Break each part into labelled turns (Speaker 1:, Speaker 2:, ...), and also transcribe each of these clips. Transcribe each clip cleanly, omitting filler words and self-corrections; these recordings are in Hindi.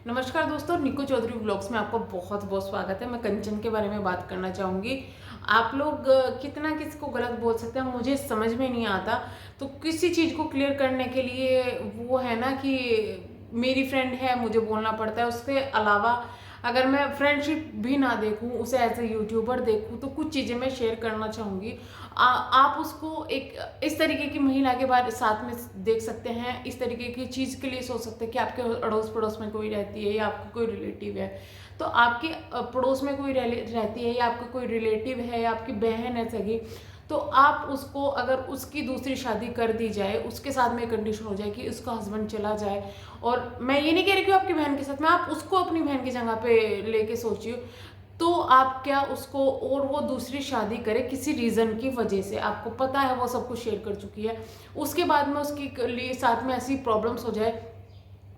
Speaker 1: नमस्कार दोस्तों, निको चौधरी व्लॉग्स में आपका बहुत बहुत स्वागत है। मैं कंचन के बारे में बात करना चाहूँगी। आप लोग कितना किसको गलत बोल सकते हैं मुझे समझ में नहीं आता। तो किसी चीज़ को क्लियर करने के लिए वो है ना कि मेरी फ्रेंड है, मुझे बोलना पड़ता है। उसके अलावा अगर मैं फ्रेंडशिप भी ना देखूं, उसे एज ए यूट्यूबर देखूं, तो कुछ चीज़ें मैं शेयर करना चाहूँगी। आप उसको एक इस तरीके की महिला के बारे साथ में देख सकते हैं, इस तरीके की चीज़ के लिए सोच सकते हैं कि आपके अड़ोस पड़ोस में कोई रहती है या आपका कोई रिलेटिव है। तो आपके पड़ोस में कोई रहती है या आपका कोई रिलेटिव है या आपकी बहन है सगी, तो आप उसको अगर उसकी दूसरी शादी कर दी जाए, उसके साथ में कंडीशन हो जाए कि उसका हस्बैंड चला जाए। और मैं ये नहीं कह रही कि आपकी बहन के साथ में, आप उसको अपनी बहन की जगह पे लेके सोचिए। तो आप क्या उसको, और वो दूसरी शादी करे किसी रीज़न की वजह से, आपको पता है वो सब कुछ शेयर कर चुकी है, उसके बाद में उसके लिए साथ में ऐसी प्रॉब्लम्स हो जाए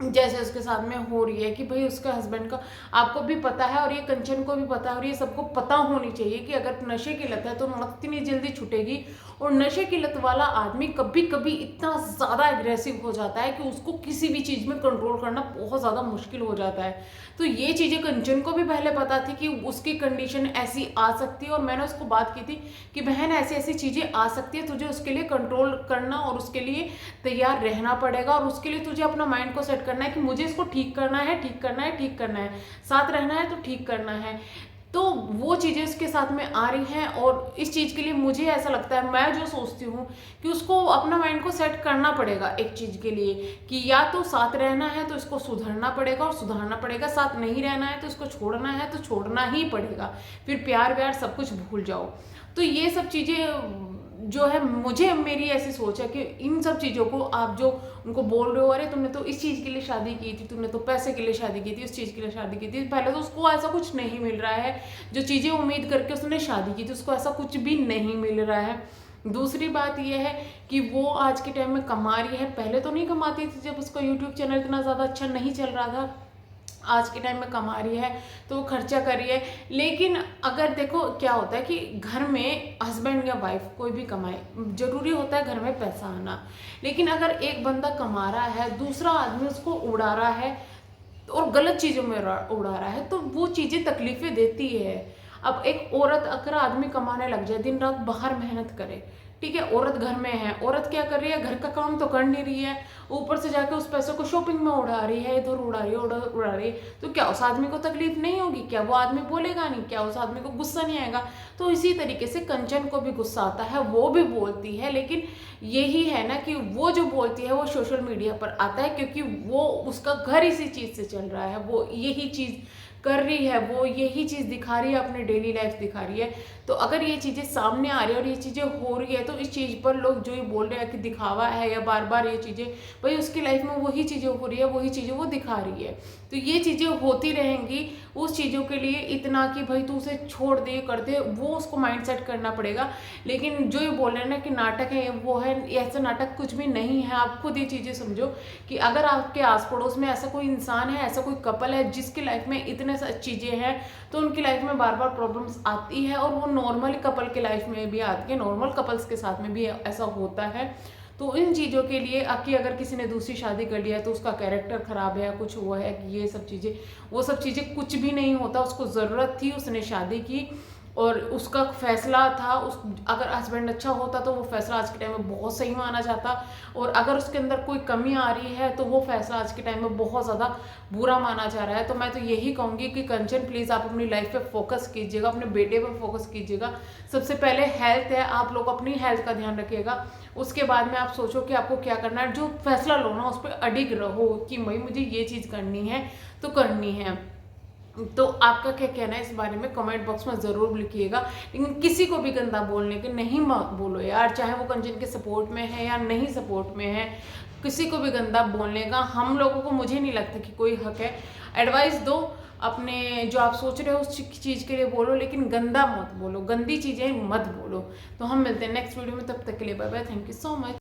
Speaker 1: जैसे उसके साथ में हो रही है कि भाई उसका हस्बैंड का आपको भी पता है और ये कंचन को भी पता है और ये सबको पता होनी चाहिए कि अगर नशे की लत है तो मत इतनी जल्दी छूटेगी। और नशे की लत वाला आदमी कभी कभी इतना ज़्यादा एग्रेसिव हो जाता है कि उसको किसी भी चीज़ में कंट्रोल करना बहुत ज़्यादा मुश्किल हो जाता है। तो ये चीज़ें कंचन को भी पहले पता थी कि उसकी कंडीशन ऐसी आ सकती है, और मैंने उसको बात की थी कि बहन ऐसी ऐसी चीज़ें आ सकती है, तुझे उसके लिए कंट्रोल करना और उसके लिए तैयार रहना पड़ेगा। और उसके लिए तुझे अपना माइंड को सेट करना है कि मुझे इसको ठीक करना है, ठीक करना है, ठीक करना है, साथ रहना है तो ठीक करना है। तो वो चीज़ें उसके साथ में आ रही हैं, और इस चीज़ के लिए मुझे ऐसा लगता है, मैं जो सोचती हूँ कि उसको अपना माइंड को सेट करना पड़ेगा एक चीज़ के लिए कि या तो साथ रहना है तो इसको सुधरना पड़ेगा और सुधारना पड़ेगा, साथ नहीं रहना है तो इसको छोड़ना है तो छोड़ना ही पड़ेगा। फिर प्यार व्यार सब कुछ भूल जाओ। तो ये सब चीज़ें जो है, मुझे मेरी ऐसी सोच है कि इन सब चीज़ों को आप जो उनको बोल रहे हो, अरे तुमने तो इस चीज़ के लिए शादी की थी, तुमने तो पैसे के लिए शादी की थी, उस चीज़ के लिए शादी की थी, पहले तो उसको ऐसा कुछ नहीं मिल रहा है। जो चीज़ें उम्मीद करके उसने शादी की थी उसको ऐसा कुछ भी नहीं मिल रहा है। दूसरी बात यह है कि वो आज के टाइम में कमा रही है, पहले तो नहीं कमाती थी जब उसका यूट्यूब चैनल इतना ज़्यादा अच्छा नहीं चल रहा था। आज के टाइम में कमा रही है तो वो खर्चा कर रही है। लेकिन अगर देखो क्या होता है कि घर में हस्बैंड या वाइफ कोई भी कमाए, जरूरी होता है घर में पैसा आना। लेकिन अगर एक बंदा कमा रहा है, दूसरा आदमी उसको उड़ा रहा है और गलत चीज़ों में उड़ा रहा है, तो वो चीज़ें तकलीफें देती है। अब एक औरत अगर आदमी कमाने लग जाए, दिन रात बाहर मेहनत करे, ठीक है, औरत घर में है, औरत क्या कर रही है, घर का काम तो कर नहीं रही है, ऊपर से जाके उस पैसे को शॉपिंग में उड़ा रही है, इधर उड़ा रही है, उधर उड़ा रही है। तो क्या उस आदमी को तकलीफ नहीं होगी? क्या वो आदमी बोलेगा नहीं? क्या उस आदमी को गुस्सा नहीं आएगा? तो इसी तरीके से कंचन को भी गुस्सा आता है, वो भी बोलती है। लेकिन यही है ना कि वो जो बोलती है वो सोशल मीडिया पर आता है, क्योंकि वो उसका घर इसी चीज़ से चल रहा है, वो यही चीज़ कर रही है, वो यही चीज़ दिखा रही है, अपनी डेली लाइफ दिखा रही है। तो अगर ये चीज़ें सामने आ रही है और ये चीज़ें हो रही है, तो इस चीज़ पर लोग जो ये बोल रहे हैं कि दिखावा है या बार बार ये चीज़ें, भाई उसकी लाइफ में वही चीज़ें हो रही है, वही चीज़ें वो दिखा रही है। तो ये चीज़ें होती रहेंगी। उस चीज़ों के लिए इतना कि भाई तू उसे छोड़ दे, कर दे, वो उसको माइंड सेट करना पड़ेगा। लेकिन जो ये बोल रहे हैं ना कि नाटक है, वो है, ऐसा नाटक कुछ भी नहीं है। आप खुद ये चीज़ें समझो कि अगर आपके आस पड़ोस में ऐसा कोई इंसान है, ऐसा कोई कपल है जिसकी लाइफ में इतने चीज़ें हैं, तो उनकी लाइफ में बार बार प्रॉब्लम्स आती है, और वो नॉर्मल कपल के लाइफ में भी आती है, नॉर्मल कपल्स के साथ में भी ऐसा होता है। तो इन चीज़ों के लिए कि अगर किसी ने दूसरी शादी कर लिया है तो उसका कैरेक्टर खराब है, कुछ हुआ है कि ये सब चीज़ें, वो सब चीज़ें कुछ भी नहीं होता। उसको ज़रूरत थी, उसने शादी की और उसका फैसला था। उस अगर हस्बैंड अच्छा होता तो वो फैसला आज के टाइम में बहुत सही माना जाता, और अगर उसके अंदर कोई कमी आ रही है तो वो फैसला आज के टाइम में बहुत ज़्यादा बुरा माना जा रहा है। तो मैं तो यही कहूँगी कि कंचन प्लीज़ आप अपनी लाइफ पे फोकस कीजिएगा, अपने बेटे पर फोकस कीजिएगा। सबसे पहले हेल्थ है, आप लोग अपनी हेल्थ का ध्यान रखिएगा। उसके बाद में आप सोचो कि आपको क्या करना है, जो फैसला लो ना उस पर अडिग रहो कि भाई मुझे ये चीज़ करनी है तो करनी है। तो आपका क्या कहना है इस बारे में कमेंट बॉक्स में ज़रूर लिखिएगा। लेकिन किसी को भी गंदा बोलने के नहीं मत बोलो यार, चाहे वो कंचन के सपोर्ट में है या नहीं सपोर्ट में है, किसी को भी गंदा बोलने का हम लोगों को, मुझे नहीं लगता कि कोई हक है। एडवाइस दो, अपने जो आप सोच रहे हो उस चीज़ के लिए बोलो, लेकिन गंदा मत बोलो, गंदी चीज़ें मत बोलो। तो हम मिलते हैं नेक्स्ट वीडियो में, तब तक के लिए bye bye, thank you so much.